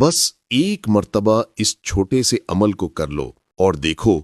बस एक मर्तबा इस छोटे से अमल को कर लो और देखो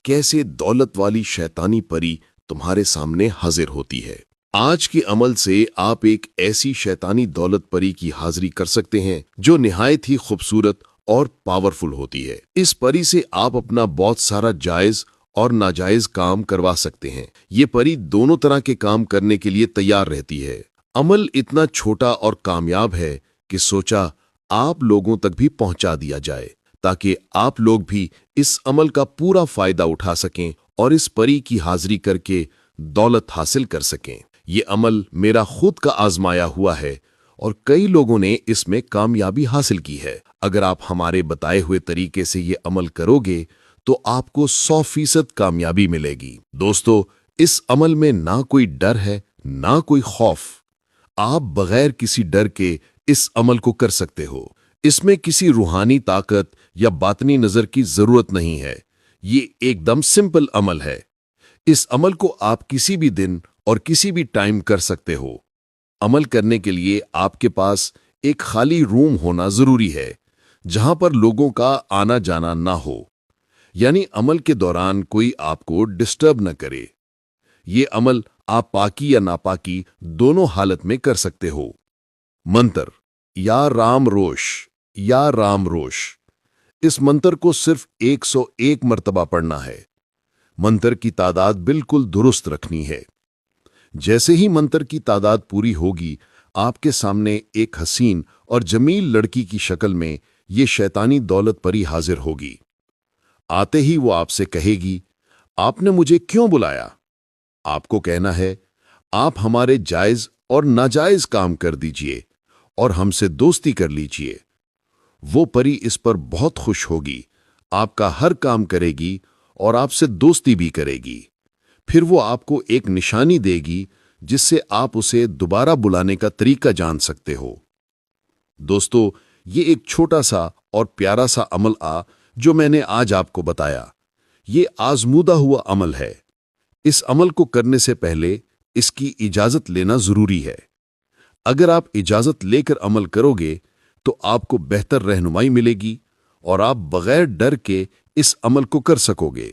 कैसे दौलत वाली शैतानी परी तुम्हारे सामने हाजिर होती है। आज के अमल से आप एक ऐसी शैतानी दौलत परी की हाजिरी कर सकते हैं जो निहायत ही खूबसूरत और पावरफुल होती है। इस परी से आप अपना बहुत सारा जायज और नाजायज काम करवा सकते हैं। ये परी दोनों तरह के काम करने के लिए तैयार रहती है। अमल इतना छोटा और कामयाब है कि सोचा आप लोगों तक भी पहुंचा दिया जाए ताकि आप लोग भी इस अमल का पूरा फायदा उठा सकें और इस परी की हाजिरी करके दौलत हासिल कर सकें। ये अमल मेरा खुद का आजमाया हुआ है और कई लोगों ने इसमें कामयाबी हासिल की है। अगर आप हमारे बताए हुए तरीके से ये अमल करोगे तो आपको 100% कामयाबी मिलेगी। दोस्तों, इस अमल में ना कोई डर है ना कोई खौफ। आप बगैर किसी डर के इस अमल को कर सकते हो। इसमें किसी रूहानी ताकत या बातनी नजर की जरूरत नहीं है। ये एकदम सिंपल अमल है। इस अमल को आप किसी भी दिन और किसी भी टाइम कर सकते हो। अमल करने के लिए आपके पास एक खाली रूम होना जरूरी है जहां पर लोगों का आना जाना ना हो, यानी अमल के दौरान कोई आपको डिस्टर्ब न करे। ये अमल आप पाकी या नापाकी दोनों हालत में कर सकते हो। मंत्र या राम रोश या राम रोश। इस मंत्र को सिर्फ 101 मर्तबा पढ़ना है। मंत्र की तादाद बिल्कुल दुरुस्त रखनी है। जैसे ही मंत्र की तादाद पूरी होगी, आपके सामने एक हसीन और जमील लड़की की शक्ल में ये शैतानी दौलत परी हाजिर होगी। आते ही वो आपसे कहेगी, आपने मुझे क्यों बुलाया? आपको कहना है, आप हमारे जायज और नाजायज काम कर दीजिए और हमसे दोस्ती कर लीजिए। वो परी इस पर बहुत खुश होगी, आपका हर काम करेगी और आपसे दोस्ती भी करेगी। फिर वो आपको एक निशानी देगी जिससे आप उसे दोबारा बुलाने का तरीका जान सकते हो। दोस्तों, ये एक छोटा सा और प्यारा सा अमल जो मैंने आज आपको बताया, ये आजमूदा हुआ अमल है। इस अमल को करने से पहले इसकी इजाजत लेना जरूरी है। अगर आप इजाजत लेकर अमल करोगे तो आपको बेहतर रहनुमाई मिलेगी और आप बगैर डर के इस अमल को कर सकोगे।